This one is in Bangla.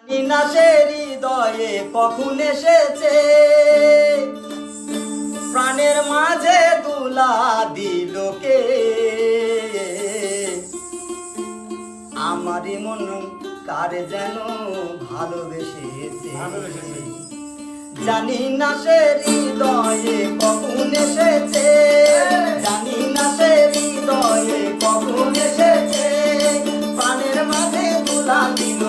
না সে হৃদয়ে কখন এসেছে, প্রাণের মাঝে দুলা দিল কে, আমারই মন কারে যেন ভালোবেসেছে। জানি না সে হৃদয়ে কখন এসেছে, জানি না সে হৃদয়ে কখন এসেছে, প্রাণের মাঝে দুলা দিল